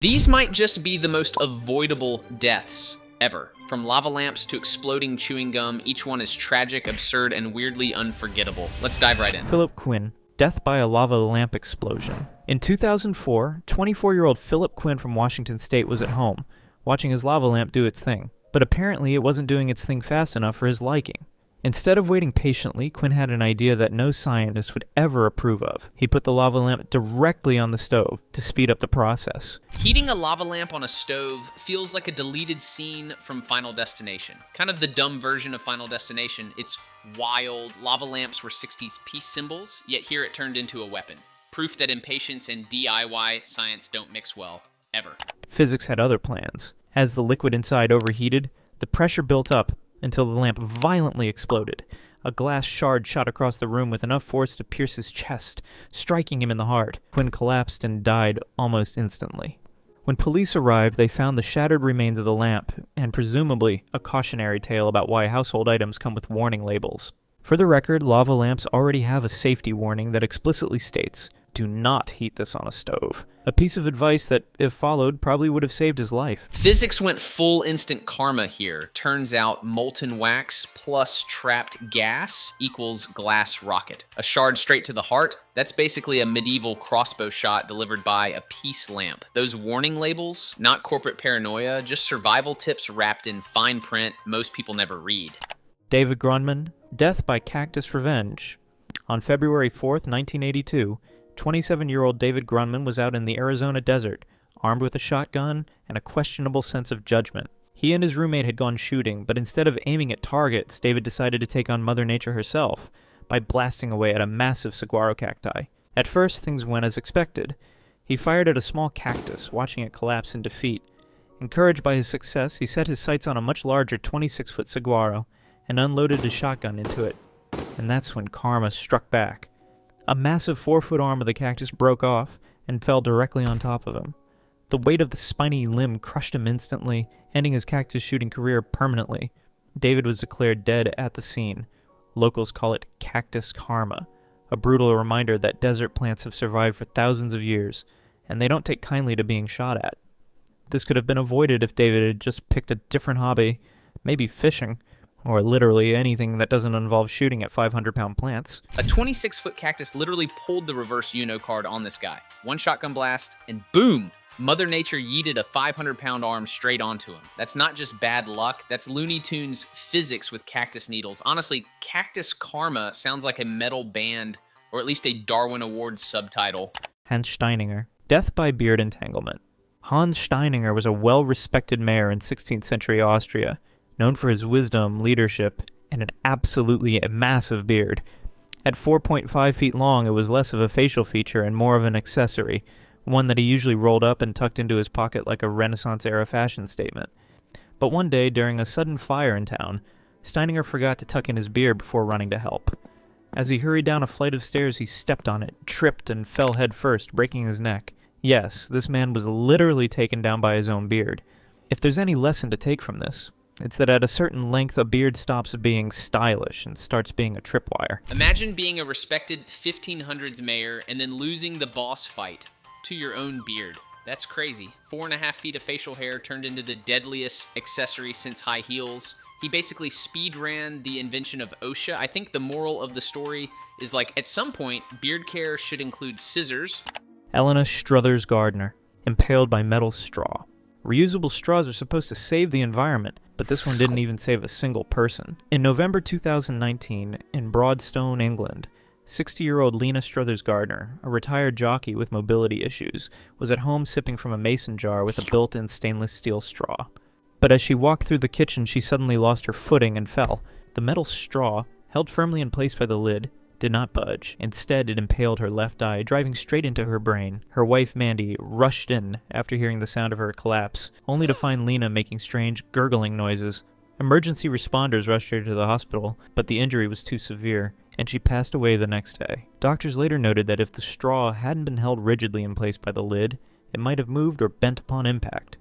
These might just be the most avoidable deaths ever. From lava lamps to exploding chewing gum, each one is tragic, absurd, and weirdly unforgettable. Let's dive right in. Philip Quinn, death by a lava lamp explosion. In 2004, 24-year-old Philip Quinn from Washington State was at home, watching his lava lamp do its thing. But apparently it wasn't doing its thing fast enough for his liking. Instead of waiting patiently, Quinn had an idea that no scientist would ever approve of. He put the lava lamp directly on the stove to speed up the process. Heating a lava lamp on a stove feels like a deleted scene from Final Destination. Kind of the dumb version of Final Destination. It's wild. Lava lamps were 60s peace symbols, yet here it turned into a weapon. Proof that impatience and DIY science don't mix well, ever. Physics had other plans. As the liquid inside overheated, the pressure built up until the lamp violently exploded. A glass shard shot across the room with enough force to pierce his chest, striking him in the heart. Quinn collapsed and died almost instantly. When police arrived, they found the shattered remains of the lamp, and presumably a cautionary tale about why household items come with warning labels. For the record, lava lamps already have a safety warning that explicitly states, "Do not heat this on a stove." A piece of advice that, if followed, probably would have saved his life. Physics went full instant karma here. Turns out molten wax plus trapped gas equals glass rocket. A shard straight to the heart, that's basically a medieval crossbow shot delivered by a peace lamp. Those warning labels, not corporate paranoia, just survival tips wrapped in fine print most people never read. David Grunman, death by cactus revenge. On February 4th, 1982, 27-year-old David Grunman was out in the Arizona desert, armed with a shotgun and a questionable sense of judgment. He and his roommate had gone shooting, but instead of aiming at targets, David decided to take on Mother Nature herself by blasting away at a massive saguaro cacti. At first, things went as expected. He fired at a small cactus, watching it collapse in defeat. Encouraged by his success, he set his sights on a much larger 26-foot saguaro and unloaded his shotgun into it. And that's when karma struck back. A massive 4-foot arm of the cactus broke off and fell directly on top of him. The weight of the spiny limb crushed him instantly, ending his cactus shooting career permanently. David was declared dead at the scene. Locals call it cactus karma, a brutal reminder that desert plants have survived for thousands of years, and they don't take kindly to being shot at. This could have been avoided if David had just picked a different hobby, maybe fishing, or literally anything that doesn't involve shooting at 500-pound plants. A 26-foot cactus literally pulled the reverse Uno card on this guy. One shotgun blast, and boom! Mother Nature yeeted a 500-pound arm straight onto him. That's not just bad luck, that's Looney Tunes physics with cactus needles. Honestly, Cactus Karma sounds like a metal band, or at least a Darwin Awards subtitle. Hans Steininger, death by beard entanglement. Hans Steininger was a well-respected mayor in 16th century Austria, known for his wisdom, leadership, and an absolutely massive beard. At 4.5 feet long, it was less of a facial feature and more of an accessory, one that he usually rolled up and tucked into his pocket like a Renaissance-era fashion statement. But one day, during a sudden fire in town, Steininger forgot to tuck in his beard before running to help. As he hurried down a flight of stairs, he stepped on it, tripped, and fell headfirst, breaking his neck. Yes, this man was literally taken down by his own beard. If there's any lesson to take from this, it's that at a certain length, a beard stops being stylish and starts being a tripwire. Imagine being a respected 1500s mayor and then losing the boss fight to your own beard. That's crazy. 4.5 feet of facial hair turned into the deadliest accessory since high heels. He basically speed ran the invention of OSHA. I think the moral of the story is like, at some point, beard care should include scissors. Elena Struthers Gardner, impaled by metal straw. Reusable straws are supposed to save the environment, but this one didn't even save a single person. In November 2019, in Broadstone, England, 60-year-old Lena Struthers Gardner, a retired jockey with mobility issues, was at home sipping from a mason jar with a built-in stainless steel straw. But as she walked through the kitchen, she suddenly lost her footing and fell. The metal straw, held firmly in place by the lid, did not budge. Instead, it impaled her left eye, driving straight into her brain. Her wife, Mandy, rushed in after hearing the sound of her collapse, only to find Lena making strange, gurgling noises. Emergency responders rushed her to the hospital, but the injury was too severe, and she passed away the next day. Doctors later noted that if the straw hadn't been held rigidly in place by the lid, it might have moved or bent upon impact.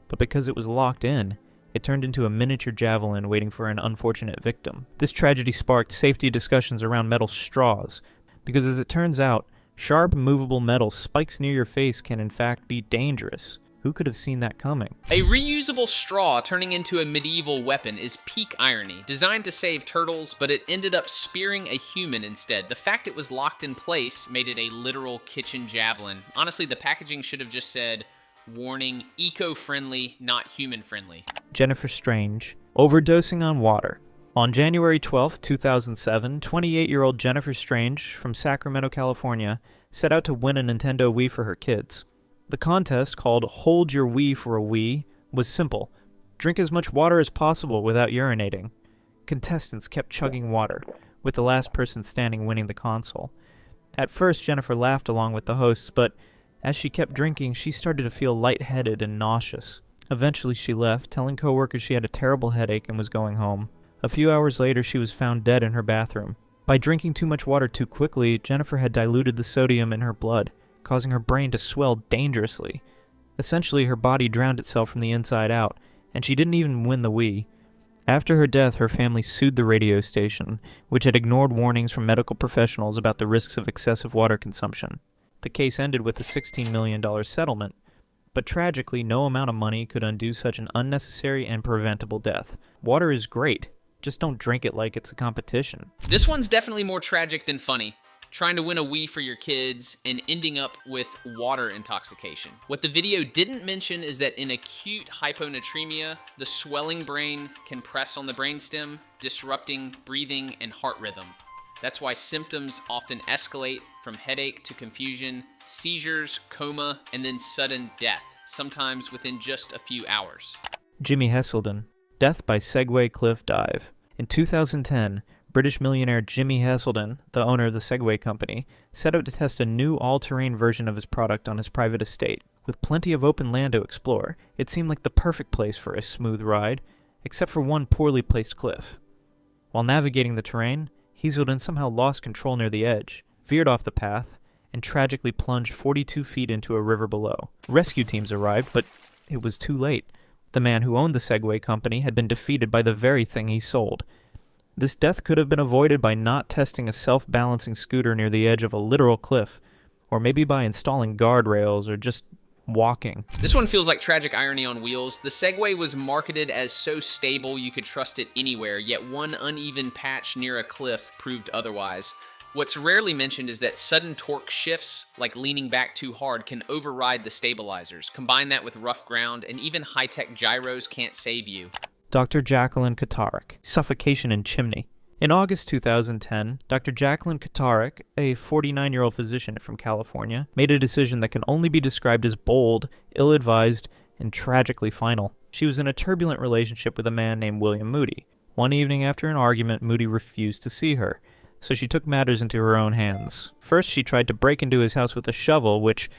But because it was locked in, it turned into a miniature javelin waiting for an unfortunate victim. This tragedy sparked safety discussions around metal straws, because as it turns out, sharp, movable metal spikes near your face can in fact be dangerous. Who could have seen that coming? A reusable straw turning into a medieval weapon is peak irony, designed to save turtles, but it ended up spearing a human instead. The fact it was locked in place made it a literal kitchen javelin. Honestly, the packaging should have just said, warning, eco-friendly, not human-friendly. Jennifer Strange, overdosing on water. On January 12, 2007, 28-year-old Jennifer Strange from Sacramento, California, set out to win a Nintendo Wii for her kids. The contest, called Hold Your Wii for a Wii, was simple. Drink as much water as possible without urinating. Contestants kept chugging water, with the last person standing winning the console. At first, Jennifer laughed along with the hosts, but as she kept drinking, she started to feel lightheaded and nauseous. Eventually, she left, telling coworkers she had a terrible headache and was going home. A few hours later, she was found dead in her bathroom. By drinking too much water too quickly, Jennifer had diluted the sodium in her blood, causing her brain to swell dangerously. Essentially, her body drowned itself from the inside out, and she didn't even win the Wii. After her death, her family sued the radio station, which had ignored warnings from medical professionals about the risks of excessive water consumption. The case ended with a $16 million settlement, but tragically, no amount of money could undo such an unnecessary and preventable death. Water is great, just don't drink it like it's a competition. This one's definitely more tragic than funny. Trying to win a Wii for your kids and ending up with water intoxication. What the video didn't mention is that in acute hyponatremia, the swelling brain can press on the brainstem, disrupting breathing and heart rhythm. That's why symptoms often escalate from headache to confusion, seizures, coma, and then sudden death, sometimes within just a few hours. Jimmy Heselden, death by Segway cliff dive. In 2010, British millionaire Jimmy Heselden, the owner of the Segway company, set out to test a new all-terrain version of his product on his private estate. With plenty of open land to explore, it seemed like the perfect place for a smooth ride, except for one poorly placed cliff. While navigating the terrain, Heselden somehow lost control near the edge, veered off the path, and tragically plunged 42 feet into a river below. Rescue teams arrived, but it was too late. The man who owned the Segway company had been defeated by the very thing he sold. This death could have been avoided by not testing a self-balancing scooter near the edge of a literal cliff, or maybe by installing guardrails or just walking. This one feels like tragic irony on wheels. The Segway was marketed as so stable you could trust it anywhere, yet one uneven patch near a cliff proved otherwise. What's rarely mentioned is that sudden torque shifts, like leaning back too hard, can override the stabilizers. Combine that with rough ground, and even high-tech gyros can't save you. Dr. Jacqueline Katarik, suffocation in chimney. In August 2010, Dr. Jacqueline Katarik, a 49-year-old physician from California, made a decision that can only be described as bold, ill-advised, and tragically final. She was in a turbulent relationship with a man named William Moody. One evening after an argument, Moody refused to see her, so she took matters into her own hands. First, she tried to break into his house with a shovel, which,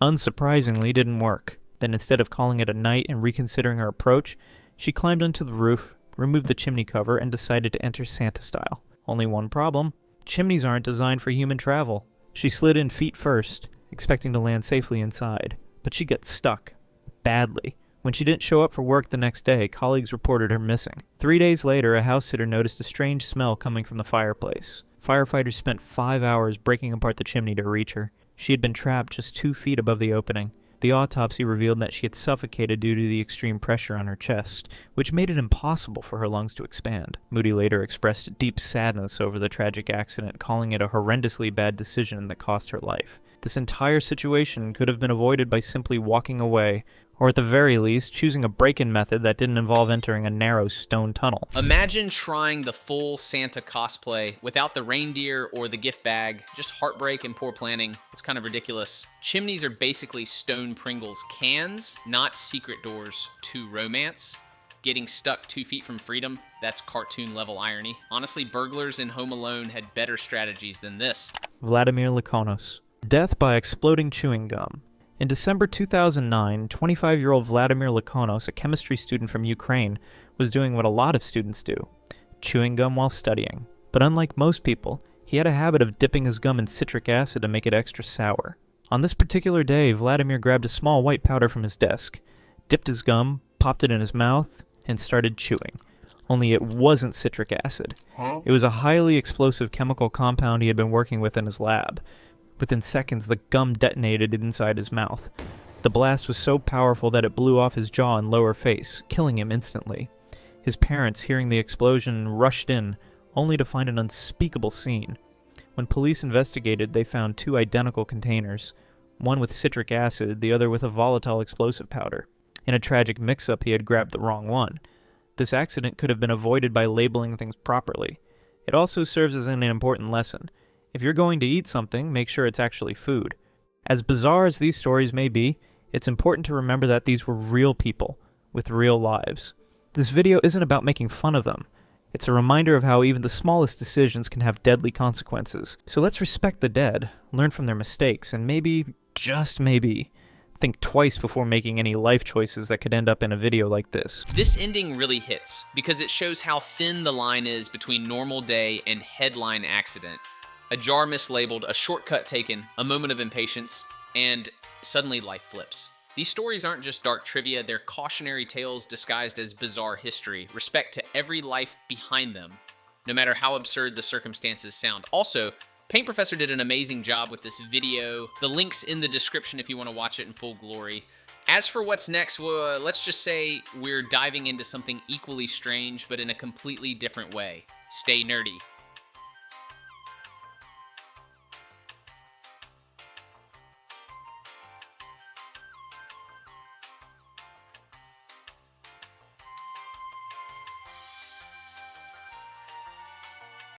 unsurprisingly, didn't work. Then instead of calling it a night and reconsidering her approach, she climbed onto the roof, removed the chimney cover, and decided to enter Santa style. Only one problem: chimneys aren't designed for human travel. She slid in feet first, expecting to land safely inside, but she got stuck. Badly. When she didn't show up for work the next day, colleagues reported her missing. 3 days later, a house sitter noticed a strange smell coming from the fireplace. Firefighters spent 5 hours breaking apart the chimney to reach her. She had been trapped just 2 feet above the opening. The autopsy revealed that she had suffocated due to the extreme pressure on her chest, which made it impossible for her lungs to expand. Moody later expressed deep sadness over the tragic accident, calling it a horrendously bad decision that cost her life. This entire situation could have been avoided by simply walking away, or at the very least, choosing a break-in method that didn't involve entering a narrow stone tunnel. Imagine trying the full Santa cosplay without the reindeer or the gift bag. Just heartbreak and poor planning. It's kind of ridiculous. Chimneys are basically stone Pringles cans, not secret doors to romance. Getting stuck 2 feet from freedom, that's cartoon-level irony. Honestly, burglars in Home Alone had better strategies than this. Vladimir Lakonos. Death by exploding chewing gum. In December 2009, 25-year-old Vladimir Lakonos, a chemistry student from Ukraine, was doing what a lot of students do, chewing gum while studying. But unlike most people, he had a habit of dipping his gum in citric acid to make it extra sour. On this particular day, Vladimir grabbed a small white powder from his desk, dipped his gum, popped it in his mouth, and started chewing. Only it wasn't citric acid. It was a highly explosive chemical compound he had been working with in his lab. Within seconds, the gum detonated inside his mouth. The blast was so powerful that it blew off his jaw and lower face, killing him instantly. His parents, hearing the explosion, rushed in, only to find an unspeakable scene. When police investigated, they found 2 identical containers, one with citric acid, the other with a volatile explosive powder. In a tragic mix-up, he had grabbed the wrong one. This accident could have been avoided by labeling things properly. It also serves as an important lesson. If you're going to eat something, make sure it's actually food. As bizarre as these stories may be, it's important to remember that these were real people, with real lives. This video isn't about making fun of them. It's a reminder of how even the smallest decisions can have deadly consequences. So let's respect the dead, learn from their mistakes, and maybe, just maybe, think twice before making any life choices that could end up in a video like this. This ending really hits, because it shows how thin the line is between normal day and headline accident. A jar mislabeled, a shortcut taken, a moment of impatience, and suddenly life flips. These stories aren't just dark trivia, they're cautionary tales disguised as bizarre history. Respect to every life behind them, no matter how absurd the circumstances sound. Also, Paint Professor did an amazing job with this video. The link's in the description if you want to watch it in full glory. As for what's next, well, let's just say we're diving into something equally strange, but in a completely different way. Stay nerdy.